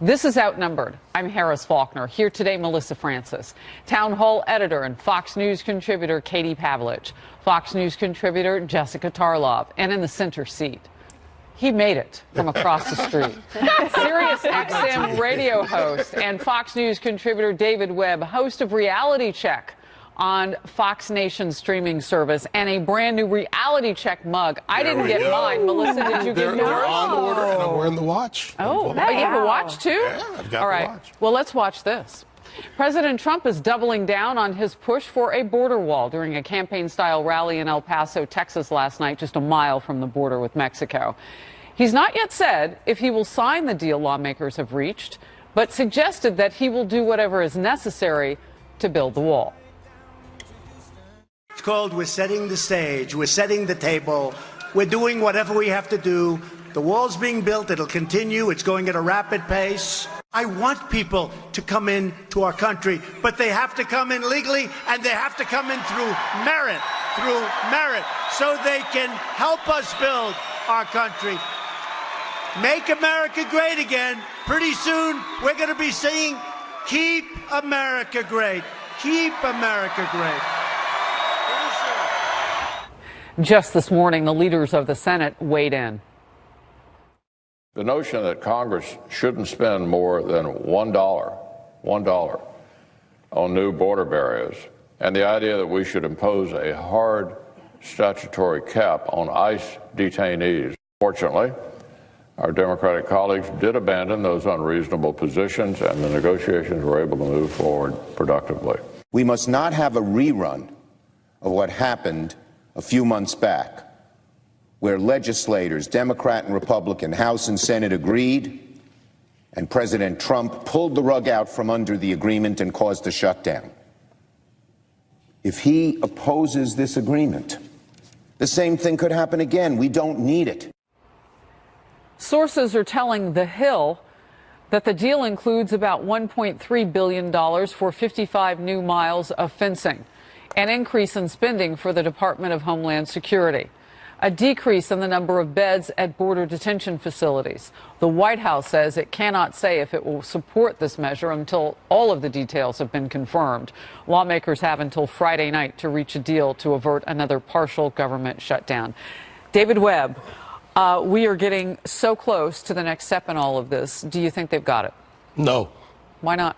This is Outnumbered. I'm Harris Faulkner. Here today, Melissa Francis, Town Hall editor and Fox News contributor Katie Pavlich, Fox News contributor Jessica Tarlov, and in the center seat, he made it from across the street, Sirius XM radio host and Fox News contributor David Webb, host of Reality Check on Fox Nation's streaming service, and a brand new Reality Check mug. I didn't get mine. Melissa, did you get yours? They're on order, and I'm wearing the watch. Oh, you have a watch too? Yeah, I've got All right. the watch. Well, let's watch this. President Trump is doubling down on his push for a border wall during a campaign-style rally in El Paso, Texas last night, just a mile from the border with Mexico. He's not yet said if he will sign the deal lawmakers have reached, but suggested that he will do whatever is necessary to build the wall. It's called We're Setting the Stage. We're setting the table. We're doing whatever we have to do. The wall's being built. It'll continue. It's going at a rapid pace. I want people to come in to our country, but they have to come in legally, and they have to come in through merit, so they can help us build our country. Make America great again. Pretty soon, we're going to be singing, Keep America Great. Keep America Great. Just this morning, the leaders of the Senate weighed in. The notion that Congress shouldn't spend more than $1 on new border barriers, and the idea that we should impose a hard statutory cap on ICE detainees. Fortunately, our Democratic colleagues did abandon those unreasonable positions, and the negotiations were able to move forward productively. We must not have a rerun of what happened a few months back, where legislators, Democrat and Republican, House and Senate agreed, and President Trump pulled the rug out from under the agreement and caused a shutdown. If he opposes this agreement, the same thing could happen again. We don't need it. Sources are telling The Hill that the deal includes about $1.3 billion for 55 new miles of fencing, an increase in spending for the Department of Homeland Security, a decrease in the number of beds at border detention facilities. The White House says it cannot say if it will support this measure until all of the details have been confirmed. Lawmakers have until Friday night to reach a deal to avert another partial government shutdown. David Webb, we are getting so close to the next step in all of this. Do you think they've got it? No. Why not?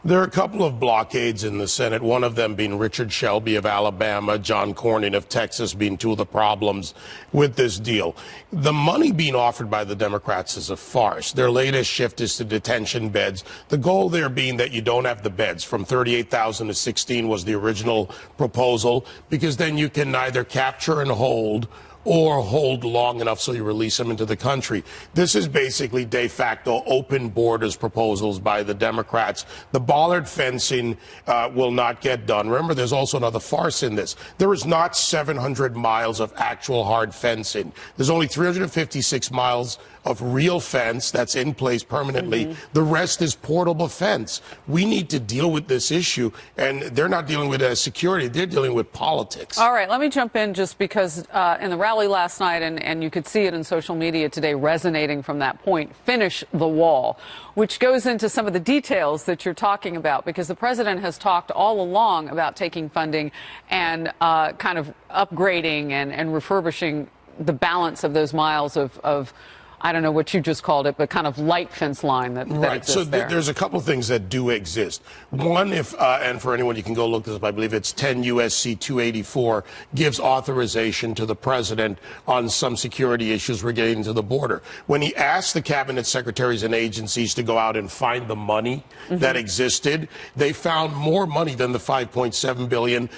There are a couple of blockades in the Senate, one of them being Richard Shelby of Alabama, John Cornyn of Texas being two of the problems with this deal. The money being offered by the Democrats is a farce. Their latest shift is to detention beds. The goal there being that you don't have the beds. From 38,000 to 16 was the original proposal, because then you can neither capture and hold or hold long enough so you release them into the country. This is basically de facto open borders proposals by the Democrats. The bollard fencing will not get done. Remember, there's also another farce in this. There is not 700 miles of actual hard fencing. There's only 356 miles of real fence that's in place permanently. The rest is portable fence. We need to deal with this issue, and they're not dealing with security. They're dealing with politics. All right, let me jump in just because in the rally last night, and you could see it in social media today resonating from that point, finish the wall, which goes into some of the details that you're talking about, because the president has talked all along about taking funding and kind of upgrading and refurbishing the balance of those miles of I don't know what you just called it, but kind of light fence line that exists so there. There's a couple of things that do exist. One, and for anyone, you can go look this up, I believe it's 10 U.S.C. 284, gives authorization to the president on some security issues relating to the border. When he asked the cabinet secretaries and agencies to go out and find the money that existed, they found more money than the $5.7 billion.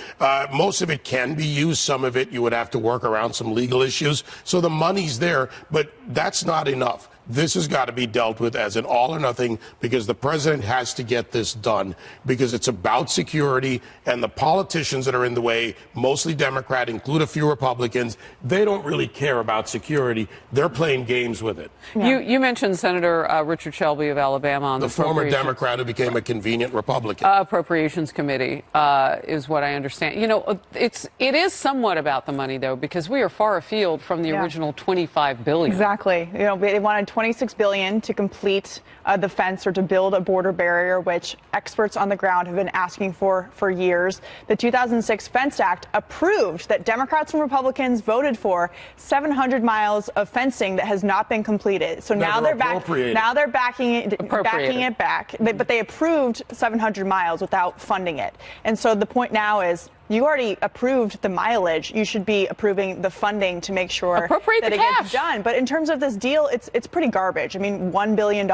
Most of it can be used. Some of it you would have to work around some legal issues. So the money's there, but that's not enough. This has got to be dealt with as an all or nothing, because the president has to get this done, because it's about security, and the politicians that are in the way, mostly Democrat, include a few Republicans, they don't really care about security. They're playing games with it. Yeah. You mentioned Senator Richard Shelby of Alabama on the former Democrat who became a convenient Republican. Appropriations Committee is what I understand. You know, it is somewhat about the money, though, because we are far afield from the original $25 billion. Exactly. You know, they wanted $26 billion to complete the fence or to build a border barrier, which experts on the ground have been asking for years. The 2006 Fence Act approved that Democrats and Republicans voted for 700 miles of fencing that has not been completed. So now they're back. Now they're backing it back. But they approved 700 miles without funding it. And so the point now is, you already approved the mileage. You should be approving the funding to make sure that it gets done. But in terms of this deal, it's pretty garbage. I mean, $1 billion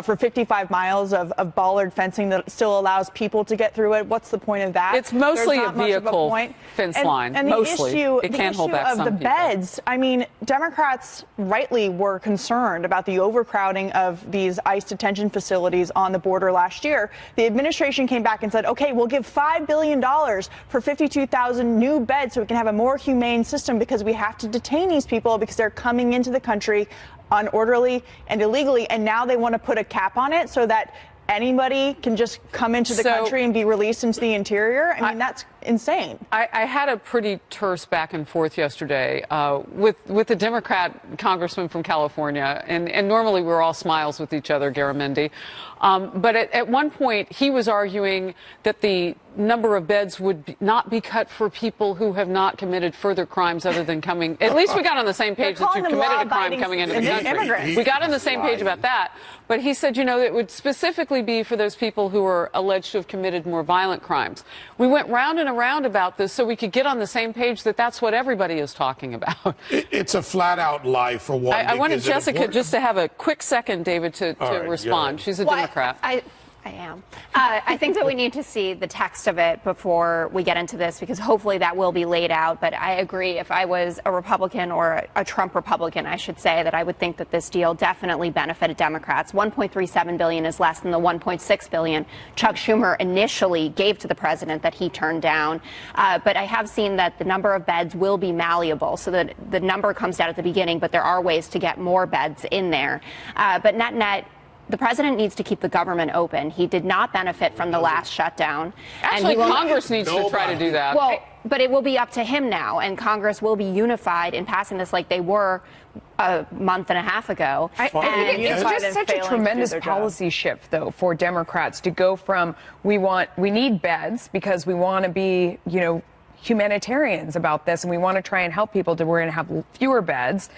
for 55 miles of bollard fencing that still allows people to get through it. What's the point of that? It's mostly a vehicle fence line. And mostly. The issue of the beds, I mean, Democrats rightly were concerned about the overcrowding of these ICE detention facilities on the border last year. The administration came back and said, okay, we'll give $5 billion for 52,000 new beds so we can have a more humane system, because we have to detain these people because they're coming into the country unorderly and illegally. And now they want to put a cap on it so that anybody can just come into the country and be released into the interior. I mean, that's insane. I had a pretty terse back and forth yesterday with the Democrat congressman from California, and normally we're all smiles with each other, Garamendi. But at one point, he was arguing that the number of beds would not be cut for people who have not committed further crimes other than coming. At least we got on the same page that you've committed a crime coming into the country. We got on the same page about that. But he said, you know, it would specifically be for those people who are alleged to have committed more violent crimes. We went round and around about this so we could get on the same page that that's what everybody is talking about. It's a flat-out lie, for one. I wanted Jessica just to have a quick second, David, to respond. She's a Democrat. I am. I think that we need to see the text of it before we get into this, because hopefully that will be laid out. But I agree, if I was a Republican, or a Trump Republican, I should say, that I would think that this deal definitely benefited Democrats. $1.37 billion is less than the $1.6 billion Chuck Schumer initially gave to the president that he turned down. But I have seen that the number of beds will be malleable, so that the number comes down at the beginning, but there are ways to get more beds in there. But net, the president needs to keep the government open. He did not benefit from the last shutdown. Actually, Congress needs to try to do that. Well, but it will be up to him now, and Congress will be unified in passing this like they were a month and a half ago. I think it's just such a tremendous policy shift, though, for Democrats to go from we need beds because we want to be, you know, humanitarians about this, and we want to try and help people, we're going to have fewer beds.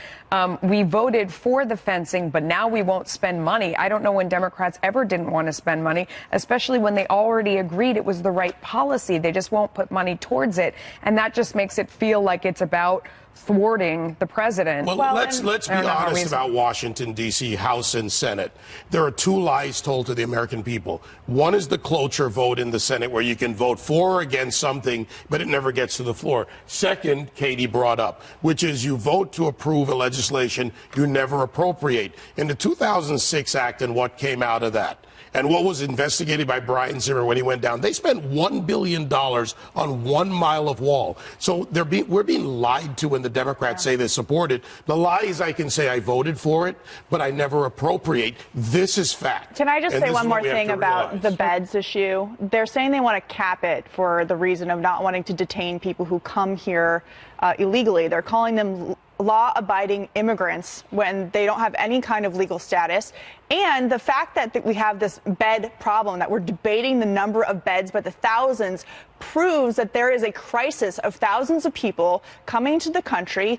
We voted for the fencing, but now we won't spend money. I don't know when Democrats ever didn't want to spend money, especially when they already agreed it was the right policy. They just won't put money towards it, and that just makes it feel like it's about thwarting the president. Well, let's be honest about Washington, D.C., House and Senate. There are two lies told to the American people. One is the cloture vote in the Senate, where you can vote for or against something, but it never gets to the floor. Second, Katie brought up, which is you vote to approve a legislation you never appropriate. In the 2006 Act, and what came out of that, and what was investigated by Brian Zimmer when he went down, they spent $1 billion on 1 mile of wall. So we're being lied to when the Democrats say they support it. The lie is, I can say I voted for it, but I never appropriate. This is fact. Can I just say one more thing about the beds issue? They're saying they want to cap it for the reason of not wanting to detain people who come here illegally. They're calling them law-abiding immigrants when they don't have any kind of legal status. And the fact that we have this bed problem, that we're debating the number of beds by the thousands, proves that there is a crisis of thousands of people coming to the country,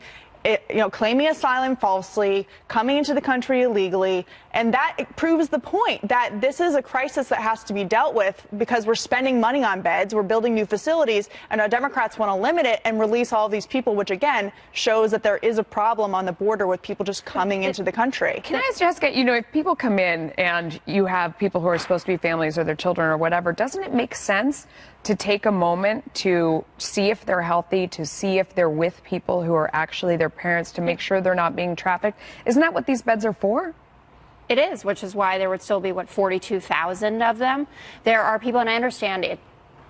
claiming asylum falsely, coming into the country illegally. And that proves the point that this is a crisis that has to be dealt with, because we're spending money on beds, we're building new facilities, and our Democrats want to limit it and release all these people, which again shows that there is a problem on the border with people just coming into the country. Can I ask Jessica, if people come in and you have people who are supposed to be families or their children or whatever, doesn't it make sense to take a moment to see if they're healthy, to see if they're with people who are actually their parents, to make sure they're not being trafficked? Isn't that what these beds are for? It is, which is why there would still be, 42,000 of them. There are people, and I understand it,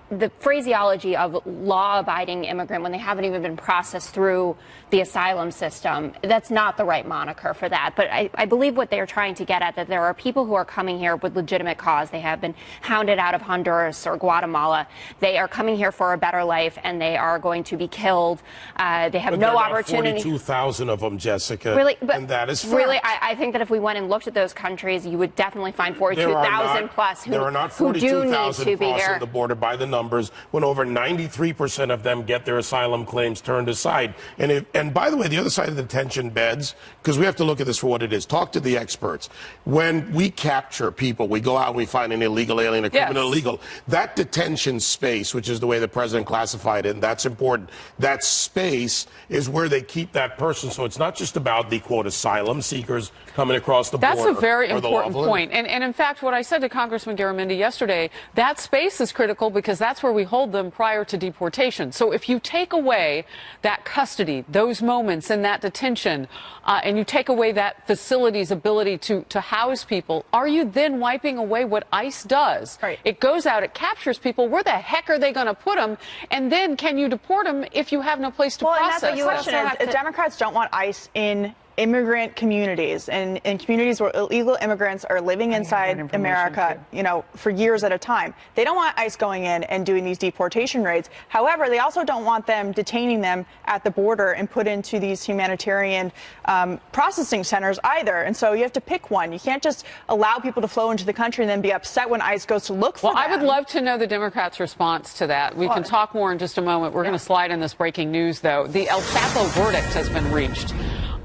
the phraseology of law-abiding immigrant when they haven't even been processed through the asylum system, that's not the right moniker for that. But I believe what they're trying to get at, that there are people who are coming here with legitimate cause. They have been hounded out of Honduras or Guatemala. They are coming here for a better life, and they are going to be killed. They have no opportunity. 42,000 of them, Jessica. Really, but and that is fact. Really, I think that if we went and looked at those countries, you would definitely find 42,000 plus who do need to be here. There are not 42,000 crossing the border by the numbers, when over 93% of them get their asylum claims turned aside. And by the way, the other side of the detention beds, because we have to look at this for what it is. Talk to the experts. When we capture people, we go out and we find an illegal alien, a criminal illegal. That detention space, which is the way the president classified it, and that's important, that space is where they keep that person. So it's not just about the, quote, asylum seekers coming across the border. That's a very important point. And in fact, what I said to Congressman Garamendi yesterday, that space is critical because that's where we hold them prior to deportation. So if you take away that custody, those moments in that detention, and you take away that facility's ability to house people, are you then wiping away what ICE does? Right. It goes out, it captures people. Where the heck are they going to put them? And then can you deport them if you have no place to process? And that's the question is Democrats don't want ICE in immigrant communities and in communities where illegal immigrants are living inside America, you know, for years at a time. They don't want ICE going in and doing these deportation raids. However, they also don't want them detaining them at the border and put into these humanitarian processing centers either. And so you have to pick one. You can't just allow people to flow into the country and then be upset when ICE goes to look for them. Well, I would love to know the Democrats' response to that. We can talk more in just a moment. We're going to slide in this breaking news, though. The El Chapo verdict has been reached.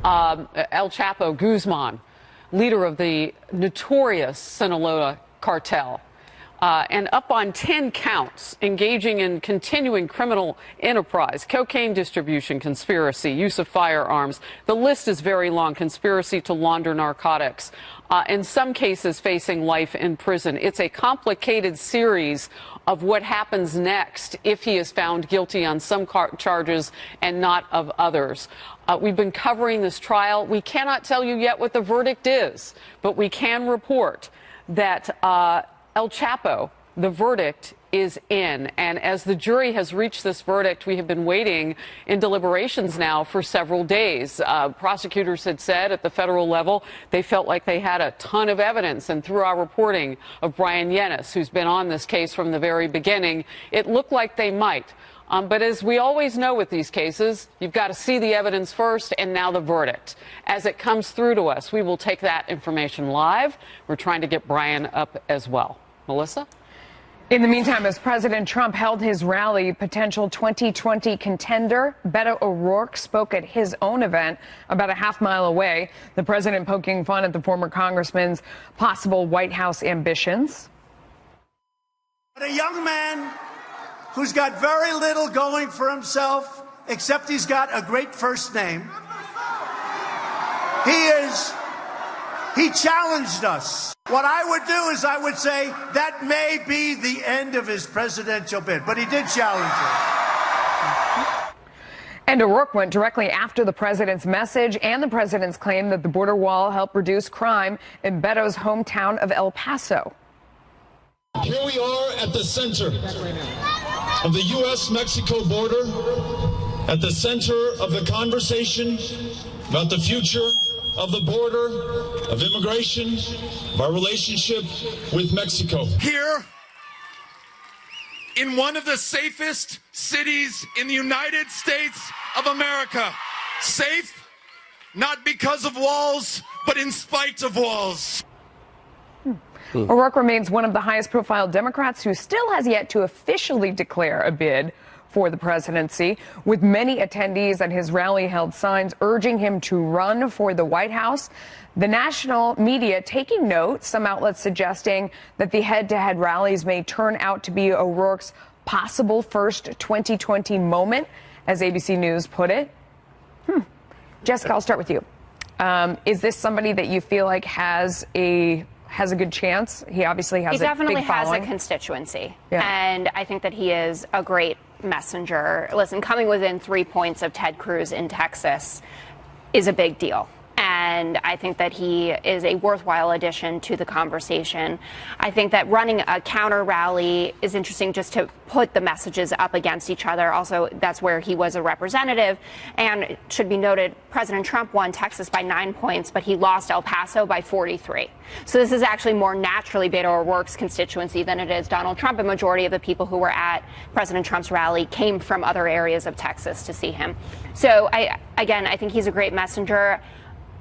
El Chapo Guzman, leader of the notorious Sinaloa cartel, and up on 10 counts, engaging in continuing criminal enterprise, cocaine distribution, conspiracy, use of firearms. The list is very long. Conspiracy to launder narcotics. In some cases, facing life in prison. It's a complicated series of what happens next if he is found guilty on some charges and not of others. We've been covering this trial. We cannot tell you yet what the verdict is, but we can report that El Chapo, the verdict is in. And as the jury has reached this verdict, we have been waiting in deliberations now for several days. Prosecutors had said at the federal level they felt like they had a ton of evidence. And through our reporting of Brian Yennis, who's been on this case from the very beginning, it looked like they might. But as we always know with these cases, you've got to see the evidence first and now the verdict. As it comes through to us, we will take that information live. We're trying to get Brian up as well. Melissa? In the meantime, as President Trump held his rally, potential 2020 contender Beto O'Rourke spoke at his own event about a half-mile away. The president poking fun at the former congressman's possible White House ambitions. But a young man who's got very little going for himself, except he's got a great first name. He challenged us. What I would do is I would say that may be the end of his presidential bid, but he did challenge us. And O'Rourke went directly after the president's message and the president's claim that the border wall helped reduce crime in Beto's hometown of El Paso. Here we are at the center of the U.S.-Mexico border, at the center of the conversation about the future of the border, of immigration, of our relationship with Mexico. Here, in one of the safest cities in the United States of America. Safe, not because of walls, but in spite of walls. O'Rourke remains one of the highest profile Democrats who still has yet to officially declare a bid for the presidency, with many attendees at his rally held signs urging him to run for the White House. The national media taking note, some outlets suggesting that the head-to-head rallies may turn out to be O'Rourke's possible first 2020 moment, as ABC News put it. Jessica, I'll start with you. Is this somebody that you feel like has a good chance? He obviously has a big following. He definitely has a constituency. Yeah. And I think that he is a great messenger. Listen, coming within 3 points of Ted Cruz in Texas is a big deal. And and I think that he is a worthwhile addition to the conversation. I think that running a counter rally is interesting just to put the messages up against each other. Also, that's where he was a representative, and it should be noted, President Trump won Texas by 9 points, but he lost El Paso by 43. So this is actually more naturally Beto O'Rourke's constituency than it is Donald Trump. A majority of the people who were at President Trump's rally came from other areas of Texas to see him. So I think he's a great messenger.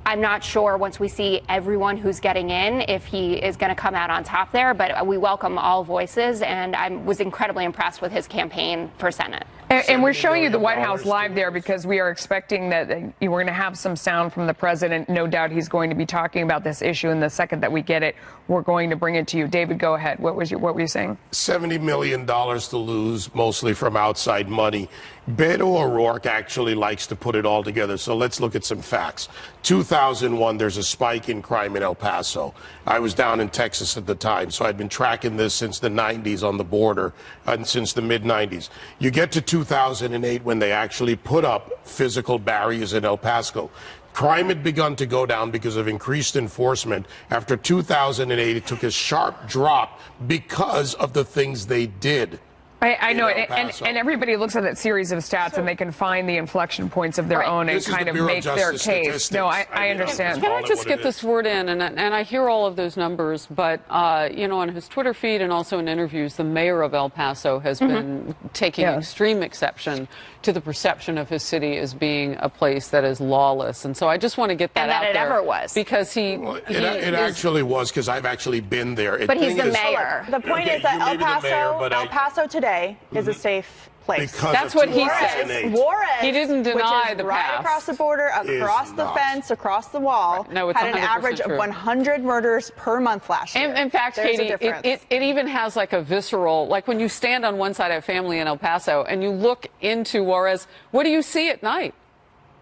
I'm not sure once we see everyone who's getting in if he is going to come out on top there, but we welcome all voices, and I was incredibly impressed with his campaign for Senate. And we're showing you the White House live there because we are expecting that we're going to have some sound from the president. No doubt he's going to be talking about this issue, and the second that we get it, we're going to bring it to you. David, go ahead. What were you saying? $70 million to lose, mostly from outside money. Beto O'Rourke actually likes to put it all together. So let's look at some facts. 2001, there's a spike in crime in El Paso. I was down in Texas at the time, so I'd been tracking this since the 90s on the border, and since the mid-90s. You get to 2008 when they actually put up physical barriers in El Paso. Crime had begun to go down because of increased enforcement. After 2008, it took a sharp drop because of the things they did. I know, and everybody looks at that series of stats and they can find the inflection points of their own and kind of make their case. No, I understand. Can I just get this word in? And I hear all of those numbers, but, on his Twitter feed and also in interviews, the mayor of El Paso has been taking extreme exception to the perception of his city as being a place that is lawless. And so I just want to get that out there. And that it ever was. Because it actually was, because I've actually been there. But he's the mayor. The point is that El Paso today is a safe place. That's what he says. Juarez, he didn't deny the right past. Across the border, across the fence, across the wall, no, it's had an average true. of 100 murders per month last year. In fact, Katie, it even has like a visceral, like when you stand on one side of a family in El Paso and you look into Juarez, what do you see at night?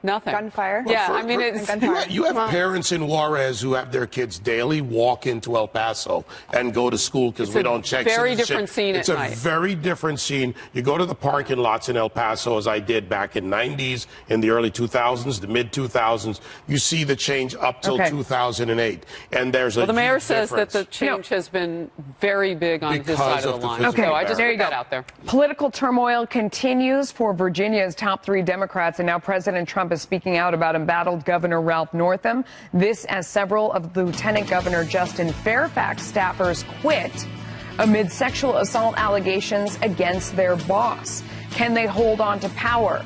Nothing. Gunfire. Yeah, I mean, it's... You have parents in Juarez who have their kids daily walk into El Paso and go to school because we don't check. It's a very different scene at night. It's a very different scene. You go to the parking lots in El Paso, as I did back in 90s, in the early 2000s, the mid-2000s. You see the change up till 2008. And there's a the mayor huge says difference. that the change has been very big on his side of the line. Okay, so I just put that out there. Political turmoil continues for Virginia's top three Democrats, and now President Trump is speaking out about embattled Governor Ralph Northam. This as several of Lieutenant Governor Justin Fairfax staffers quit amid sexual assault allegations against their boss. Can they hold on to power?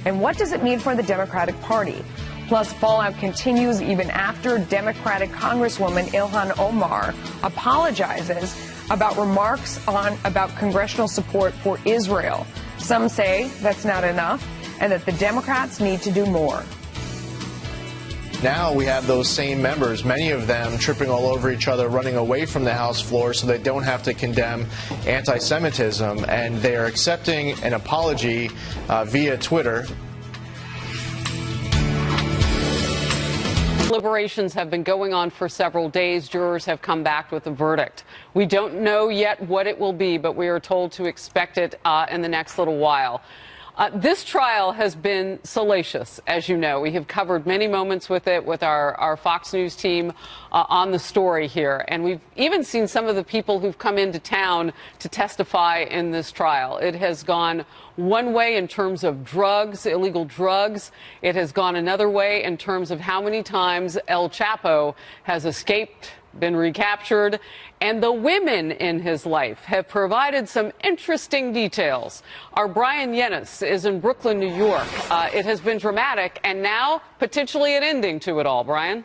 And what does it mean for the Democratic Party? Plus, fallout continues even after Democratic Congresswoman Ilhan Omar apologizes about remarks about congressional support for Israel. Some say that's not enough, and that the Democrats need to do more. Now we have those same members, many of them tripping all over each other, running away from the House floor so they don't have to condemn anti-Semitism, and they are accepting an apology via Twitter. Deliberations have been going on for several days. Jurors have come back with a verdict. We don't know yet what it will be, but we are told to expect it in the next little while. This trial has been salacious, as you know. We have covered many moments with it with our Fox News team on the story here. And we've even seen some of the people who've come into town to testify in this trial. It has gone one way in terms of drugs, illegal drugs. It has gone another way in terms of how many times El Chapo has escaped, been recaptured, and the women in his life have provided some interesting details. Our Brian Yennis is in Brooklyn, New York. It has been dramatic, and now potentially an ending to it all. Brian?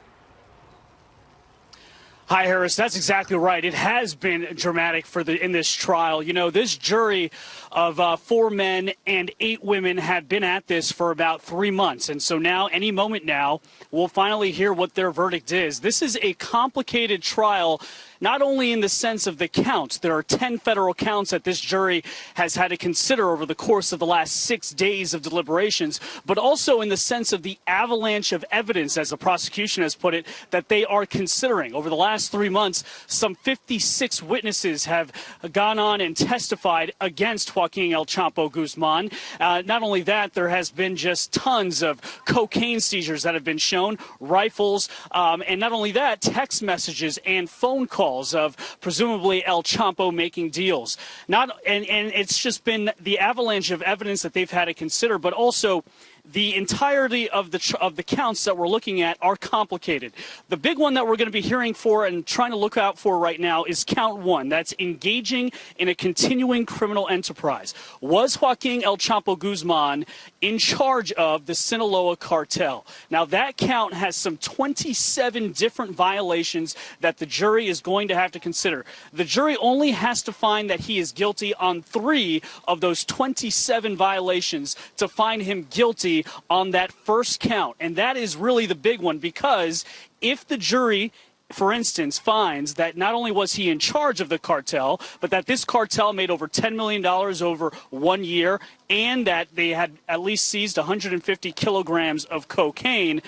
Hi, Harris. That's exactly right. It has been dramatic in this trial. You know, this jury of 4 men and 8 women had been at this for about 3 months. And so now, any moment now, we'll finally hear what their verdict is. This is a complicated trial. not only in the sense of the counts. There are 10 federal counts that this jury has had to consider over the course of the last 6 days of deliberations, but also in the sense of the avalanche of evidence, as the prosecution has put it, that they are considering. Over the last 3 months, some 56 witnesses have gone on and testified against Joaquin El Chapo Guzman. Not only that, there has been just tons of cocaine seizures that have been shown, rifles, and not only that, text messages and phone calls of presumably El Chapo making deals. And it's just been the avalanche of evidence that they've had to consider, but also the entirety of the counts that we're looking at are complicated. The big one that we're going to be hearing for and trying to look out for right now is count 1. That's engaging in a continuing criminal enterprise. Was Joaquin El Chapo Guzman in charge of the Sinaloa cartel? Now, that count has some 27 different violations that the jury is going to have to consider. The jury only has to find that he is guilty on 3 of those 27 violations to find him guilty on that first count. And that is really the big one, because if the jury, for instance, finds that not only was he in charge of the cartel, but that this cartel made over $10 million over 1 year, and that they had at least seized 150 kilograms of cocaine,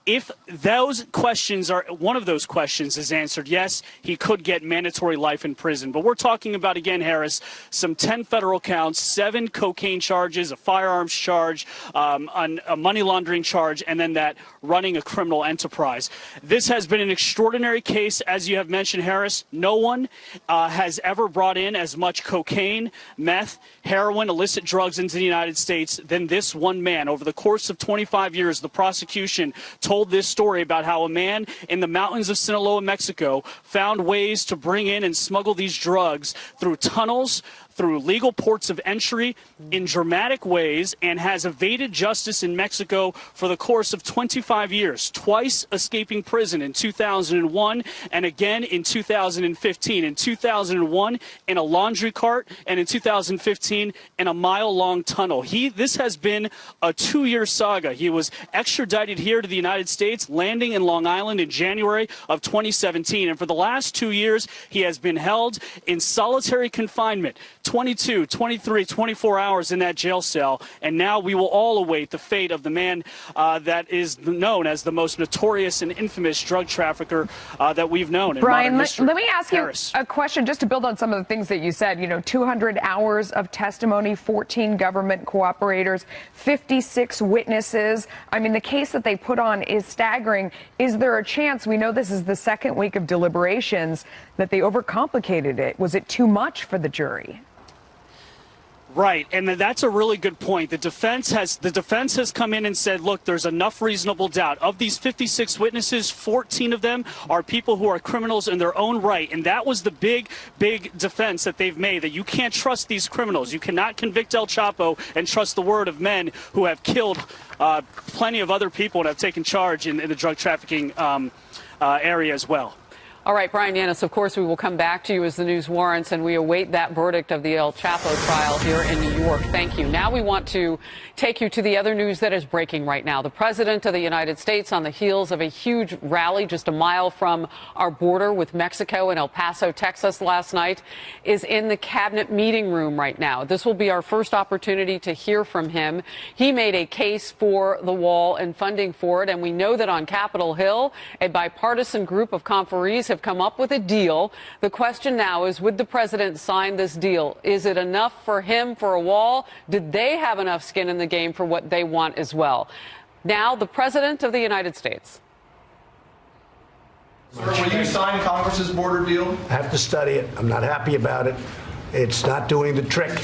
if those questions are, one of those questions is answered yes, he could get mandatory life in prison. But we're talking about, again, Harris, some 10 federal counts, 7 cocaine charges, a firearms charge, a money laundering charge, and then that running a criminal enterprise. This has been an extraordinary case, as you have mentioned, Harris. No one has ever brought in as much cocaine, meth, heroin, illicit drugs into the United States than this one man. Over the course of 25 years, the prosecution told this story about how a man in the mountains of Sinaloa, Mexico, found ways to bring in and smuggle these drugs through tunnels, through legal ports of entry in dramatic ways, and has evaded justice in Mexico for the course of 25 years, twice escaping prison in 2001 and again in 2015. In 2001 in a laundry cart, and in 2015 in a mile-long tunnel. This has been a 2-year saga. He was extradited here to the United States, landing in Long Island in January of 2017. And for the last 2 years, he has been held in solitary confinement, 22, 23, 24 hours in that jail cell. And now we will all await the fate of the man that is known as the most notorious and infamous drug trafficker that we've known in Brian, modern history. let me ask Harris. you a question just to build on some of the things that you said. 200 hours of testimony, 14 government cooperators, 56 witnesses. I mean, the case that they put on is staggering. Is there a chance, we know this is the second week of deliberations, that they overcomplicated it? Was it too much for the jury? Right, and that's a really good point. The defense has come in and said, look, there's enough reasonable doubt. Of these 56 witnesses, 14 of them are people who are criminals in their own right, and that was the big defense that they've made, that you can't trust these criminals. You cannot convict El Chapo and trust the word of men who have killed plenty of other people and have taken charge in the drug trafficking area as well. All right, Brian Yanis, of course, we will come back to you as the news warrants, and we await that verdict of the El Chapo trial here in New York. Thank you. Now we want to take you to the other news that is breaking right now. The President of the United States, on the heels of a huge rally just a mile from our border with Mexico in El Paso, Texas last night, is in the cabinet meeting room right now. This will be our first opportunity to hear from him. He made a case for the wall and funding for it, and we know that on Capitol Hill, a bipartisan group of conferees have come up with a deal. The question now is, would the president sign this deal? Is it enough for him for a wall? Did they have enough skin in the game for what they want as well? Now, the president of the United States. Sir, will you sign Congress's border deal? I have to study it. I'm not happy about it. It's not doing the trick,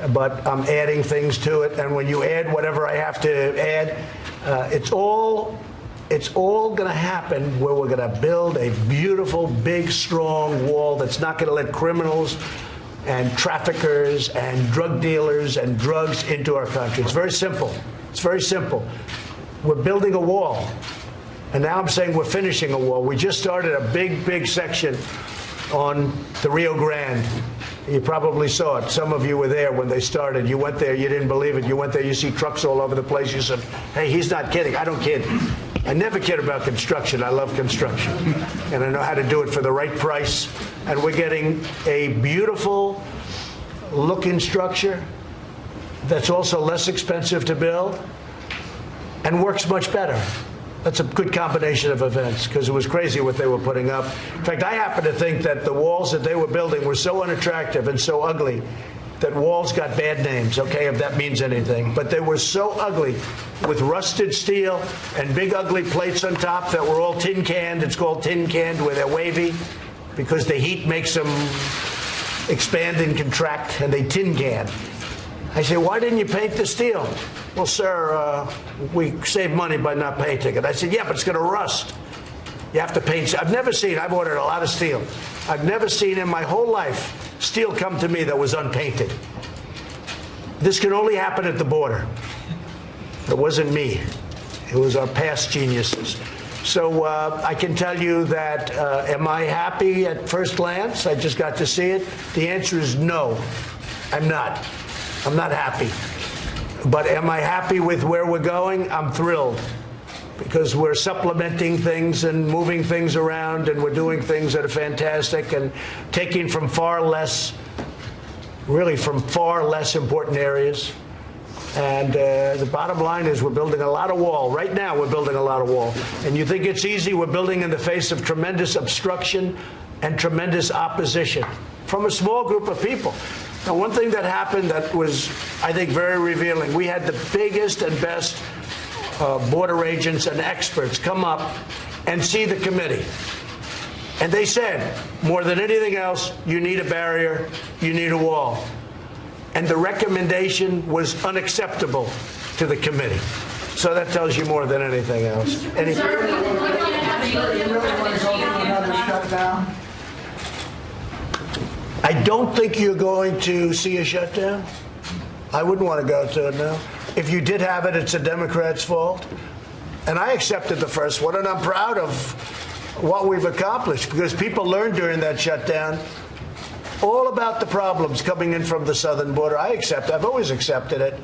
but I'm adding things to it. And when you add whatever I have to add, it's all going to happen where we're going to build a beautiful, big, strong wall that's not going to let criminals and traffickers and drug dealers and drugs into our country. It's very simple. It's very simple. We're building a wall. And now I'm saying we're finishing a wall. We just started a big section on the Rio Grande. You probably saw it. Some of you were there when they started. You went there. You didn't believe it. You went there. You see trucks all over the place. You said, hey, he's not kidding. I don't kid. I never cared about construction. I love construction. And I know how to do it for the right price. And we're getting a beautiful looking structure that's also less expensive to build and works much better. That's a good combination of events, because it was crazy what they were putting up. In fact, I happen to think that the walls that they were building were so unattractive and so ugly that walls got bad names, okay, if that means anything. But they were so ugly, with rusted steel and big ugly plates on top that were all tin canned. It's called tin canned, where they're wavy, because the heat makes them expand and contract, and they tin can. I say, why didn't you paint the steel? Well, sir, we saved money by not painting it. I said, yeah, but it's going to rust. You have to paint. I've ordered a lot of steel. I've never seen in my whole life steel come to me that was unpainted. This can only happen at the border. It wasn't me. It was our past geniuses. So I can tell you that, am I happy at first glance? I just got to see it. The answer is no, I'm not. I'm not happy. But am I happy with where we're going? I'm thrilled, because we're supplementing things and moving things around, and we're doing things that are fantastic and taking from far less important areas. And the bottom line is we're building a lot of wall. Right now we're building a lot of wall. And you think it's easy? We're building in the face of tremendous obstruction and tremendous opposition from a small group of people. Now, one thing that happened that was, I think, very revealing, we had the biggest and best border agents and experts come up and see the committee. And they said, more than anything else, you need a barrier, you need a wall. And the recommendation was unacceptable to the committee. So that tells you more than anything else. I don't think you're going to see a shutdown. I wouldn't want to go to it now. If you did have it, it's a Democrat's fault. And I accepted the first one, and I'm proud of what we've accomplished, because people learned during that shutdown all about the problems coming in from the southern border. I've always accepted it.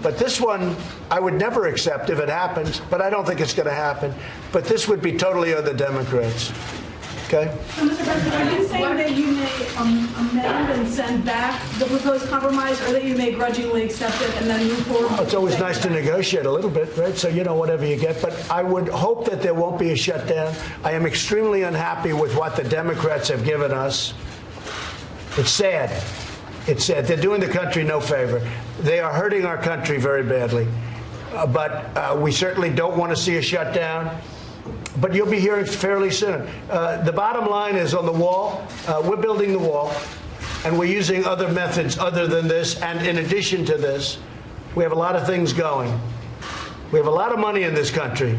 But this one, I would never accept if it happens, but I don't think it's going to happen. But this would be totally on the Democrats. Okay? So, Mr. President, are you saying that you may amend and send back the proposed compromise, or that you may grudgingly accept it and then move forward? Well, it's always nice to negotiate a little bit, right? So, whatever you get. But I would hope that there won't be a shutdown. I am extremely unhappy with what the Democrats have given us. It's sad. It's sad. They're doing the country no favor. They are hurting our country very badly. But we certainly don't want to see a shutdown. But you'll be hearing fairly soon. The bottom line is on the wall. We're building the wall, and we're using other methods other than this. And in addition to this, we have a lot of things going. We have a lot of money in this country,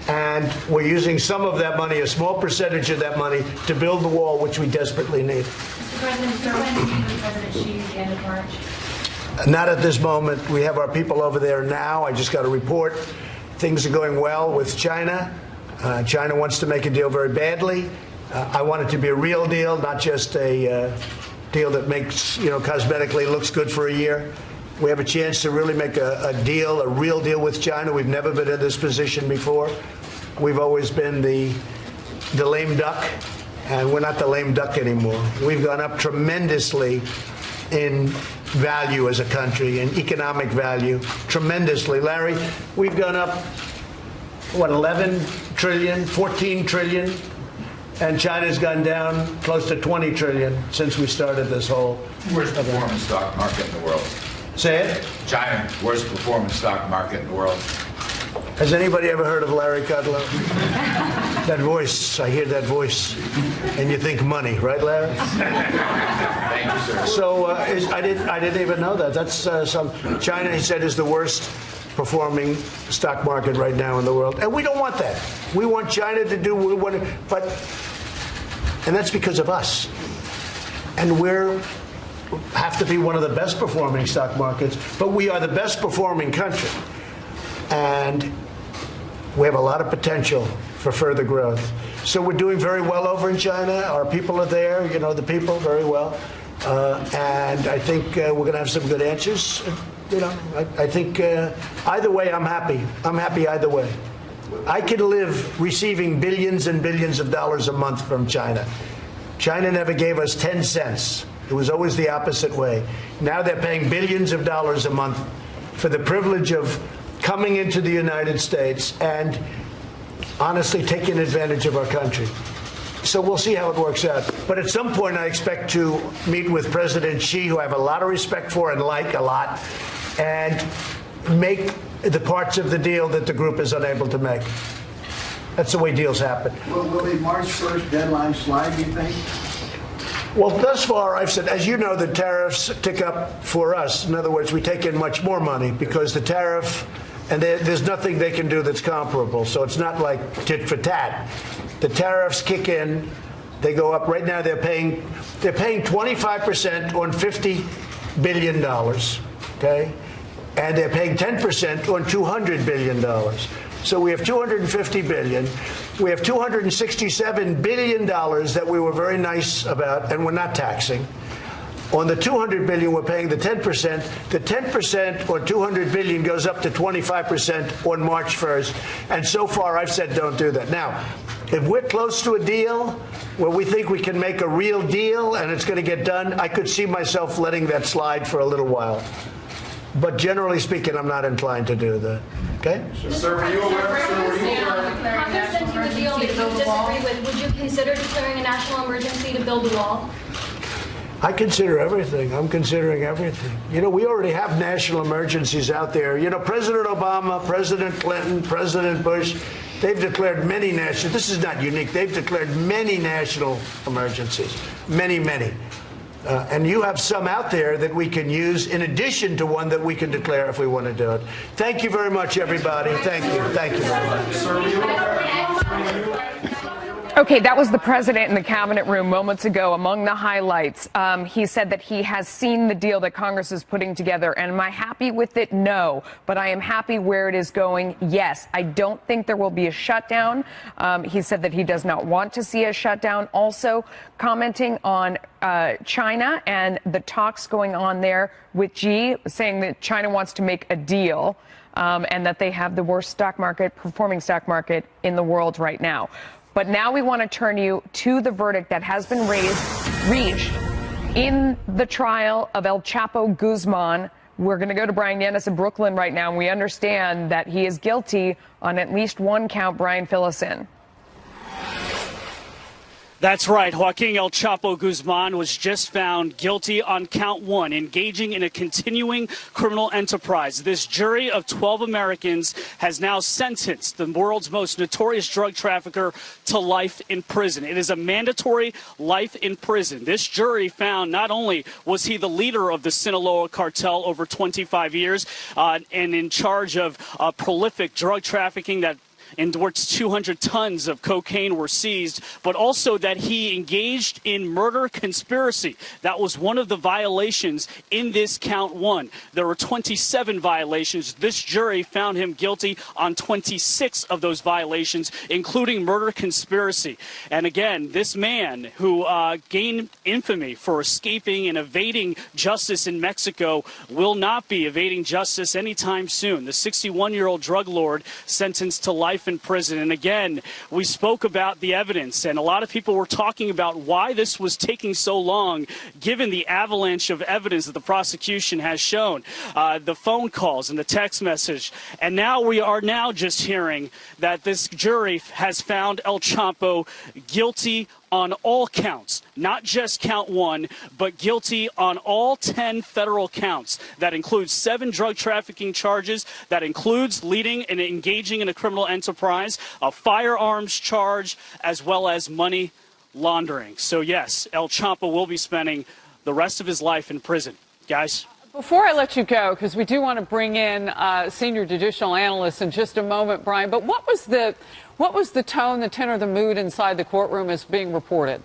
and we're using some of that money, a small percentage of that money, to build the wall, which we desperately need. Mr. President, so when do you meet with President Xi at the end of March? Not at this moment. We have our people over there now. I just got a report. Things are going well with China. China wants to make a deal very badly. I want it to be a real deal, not just a deal that makes, cosmetically looks good for a year. We have a chance to really make a deal, a real deal with China. We've never been in this position before. We've always been the lame duck, and we're not the lame duck anymore. We've gone up tremendously in value as a country, in economic value, tremendously. Larry, we've gone up, 11 trillion, 14 trillion, and China's gone down close to 20 trillion since we started this whole Worst performing stock market in the world. Say it? China, worst performing stock market in the world. Has anybody ever heard of Larry Kudlow? That voice, I hear that voice, and you think money, right, Larry? Thank you, sir. So I didn't even know that. That's China, he said, is the worst performing stock market right now in the world, and we don't want that. We want China to do what, and that's because of us. And have to be one of the best performing stock markets, but we are the best performing country. And we have a lot of potential for further growth. So we're doing very well over in China. Our people are there, the people very well. And I think we're going to have some good answers. I think either way, I'm happy. I'm happy either way. I could live receiving billions and billions of dollars a month from China. China never gave us 10 cents. It was always the opposite way. Now they're paying billions of dollars a month for the privilege of coming into the United States and honestly taking advantage of our country. So we'll see how it works out. But at some point, I expect to meet with President Xi, who I have a lot of respect for and like a lot, and make the parts of the deal that the group is unable to make. That's the way deals happen. Will the March 1st deadline slide, do you think? Well, thus far, I've said, as you know, the tariffs tick up for us. In other words, we take in much more money because the tariff, and there's nothing they can do that's comparable. So it's not like tit for tat. The tariffs kick in, they go up. Right now, they're paying 25% on $50 billion, okay? And they're paying 10% on $200 billion. So we have $250 billion. We have $267 billion that we were very nice about, and we're not taxing. On the $200 billion, we're paying the 10%. The 10% on $200 billion goes up to 25% on March 1st. And so far, I've said don't do that. Now, if we're close to a deal where we think we can make a real deal and it's going to get done, I could see myself letting that slide for a little while. But generally speaking, I'm not inclined to do that. Okay? Sir, were you aware? Congress sent you a deal that you disagree with. Would you consider declaring a national emergency to build a wall? I consider everything. I'm considering everything. You know, we already have national emergencies out there. You know, President Obama, President Clinton, President Bush, they've declared many national. This is not unique. They've declared many national emergencies. Many, many. And you have some out there that we can use in addition to one that we can declare if we want to do it. Thank you very much, everybody. Thank you. Thank you very much. Okay, that was the president in the cabinet room moments ago. Among the highlights, he said that he has seen the deal that Congress is putting together. And am I happy with it? No. But I am happy where it is going. Yes. I don't think there will be a shutdown. He said that he does not want to see a shutdown. Also commenting on China and the talks going on there with Xi, saying that China wants to make a deal and that they have the worst performing stock market in the world right now. But now we want to turn you to the verdict that has been reached in the trial of El Chapo Guzman. We're going to go to Brian Yanis in Brooklyn right now, and we understand that he is guilty on at least one count. Brian, fill us in. That's right. Joaquin El Chapo Guzman was just found guilty on count one, engaging in a continuing criminal enterprise. This jury of 12 Americans has now sentenced the world's most notorious drug trafficker to life in prison. It is a mandatory life in prison. This jury found not only was he the leader of the Sinaloa cartel over 25 years and in charge of prolific drug trafficking that in which 200 tons of cocaine were seized, but also that he engaged in murder conspiracy. That was one of the violations in this count one. There were 27 violations. This jury found him guilty on 26 of those violations, including murder conspiracy. And again, this man who gained infamy for escaping and evading justice in Mexico will not be evading justice anytime soon. The 61-year-old drug lord sentenced to life in prison. And again, we spoke about the evidence, and a lot of people were talking about why this was taking so long, given the avalanche of evidence that the prosecution has shown, the phone calls and the text message. And now we are just hearing that this jury has found El Chapo guilty on all counts, not just count one, but guilty on all 10 federal counts. That includes 7 drug trafficking charges. That includes leading and engaging in a criminal enterprise, a firearms charge, as well as money laundering. So yes, El Chapo will be spending the rest of his life in prison. Guys? Before I let you go, because we do want to bring in senior judicial analysts in just a moment, Brian, but what was the tone, the tenor, the mood inside the courtroom as being reported?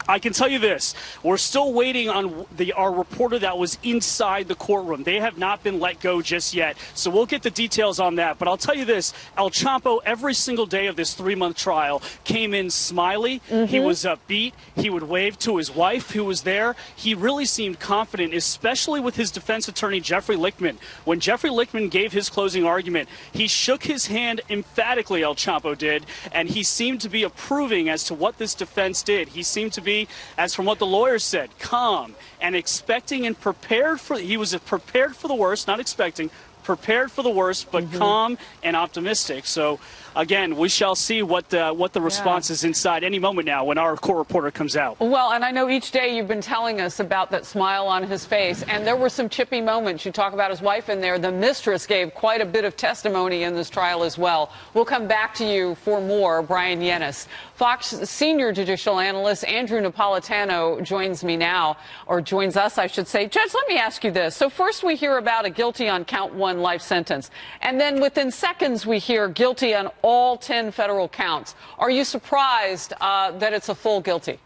I can tell you this. We're still waiting on our reporter that was inside the courtroom. They have not been let go just yet. So we'll get the details on that. But I'll tell you this. El Chapo, every single day of this 3-month trial, came in smiley. He was upbeat. He would wave to his wife who was there. He really seemed confident, especially with his defense attorney, Jeffrey Lichtman. When Jeffrey Lichtman gave his closing argument, he shook his hand emphatically, El Chapo did, and he seemed to be approving as to what this defense did. He seemed to be, as from what the lawyers said, calm and expecting and prepared for, he was prepared for the worst, not expecting, prepared for the worst, but calm and optimistic. So, again, we shall see what the response is inside any moment now when our court reporter comes out. Well, and I know each day you've been telling us about that smile on his face, and there were some chippy moments. You talk about his wife in there. The mistress gave quite a bit of testimony in this trial as well. We'll come back to you for more. Brian Yennis. Fox senior judicial analyst Andrew Napolitano joins me now, or joins us, I should say. Judge, let me ask you this. So first we hear about a guilty on count 1 life sentence, and then within seconds we hear guilty on all 10 federal counts. Are you surprised that it's a full guilty?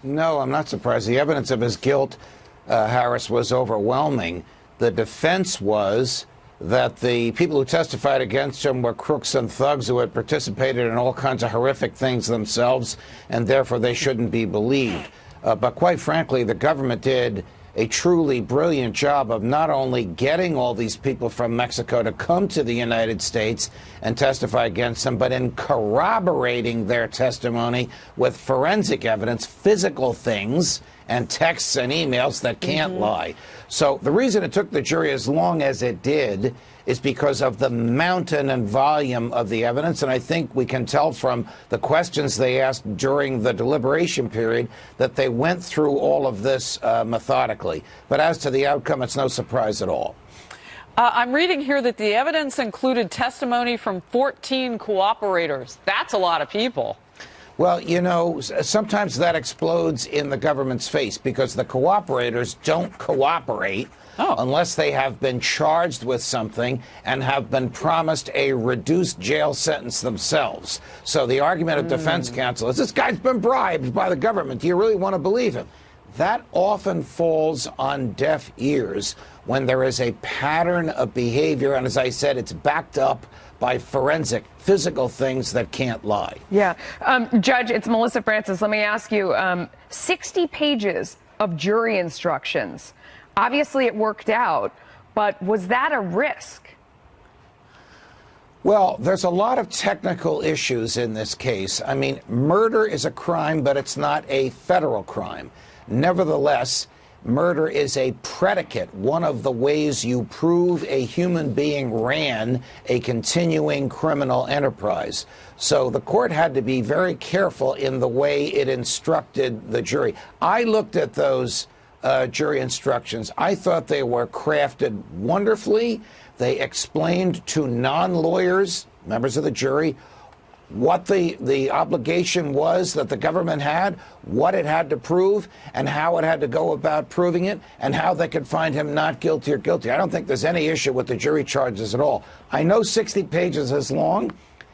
No, I'm not surprised. The evidence of his guilt, Harris, was overwhelming. The defense was that the people who testified against him were crooks and thugs who had participated in all kinds of horrific things themselves, and therefore they shouldn't be believed. But quite frankly, the government did a truly brilliant job of not only getting all these people from Mexico to come to the United States and testify against them, but in corroborating their testimony with forensic evidence, physical things, and texts and emails that can't lie. So the reason it took the jury as long as it did is because of the mountain and volume of the evidence. And I think we can tell from the questions they asked during the deliberation period that they went through all of this methodically. But as to the outcome, it's no surprise at all. I'm reading here that the evidence included testimony from 14 cooperators. That's a lot of people. Well, you know, sometimes that explodes in the government's face because the cooperators don't cooperate unless they have been charged with something and have been promised a reduced jail sentence themselves. So the argument of defense counsel is this guy's been bribed by the government. Do you really want to believe him? That often falls on deaf ears when there is a pattern of behavior. And as I said, it's backed up by forensic, physical things that can't lie. Yeah. Judge, it's Melissa Francis. Let me ask you, 60 pages of jury instructions. Obviously, it worked out, but was that a risk? Well, there's a lot of technical issues in this case. I mean, murder is a crime, but it's not a federal crime. Nevertheless, murder is a predicate, one of the ways you prove a human being ran a continuing criminal enterprise. So the court had to be very careful in the way it instructed the jury. I looked at those jury instructions. I thought they were crafted wonderfully. They explained to non-lawyers, members of the jury, what the obligation was that the government had, what it had to prove, and how it had to go about proving it, and how they could find him not guilty or guilty. I don't think there's any issue with the jury charges at all. I know 60 pages is long,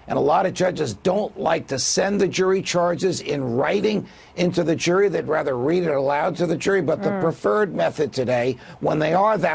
and a lot of judges don't like to send the jury charges in writing into the jury. They'd rather read it aloud to the jury. But the preferred method today, when they are that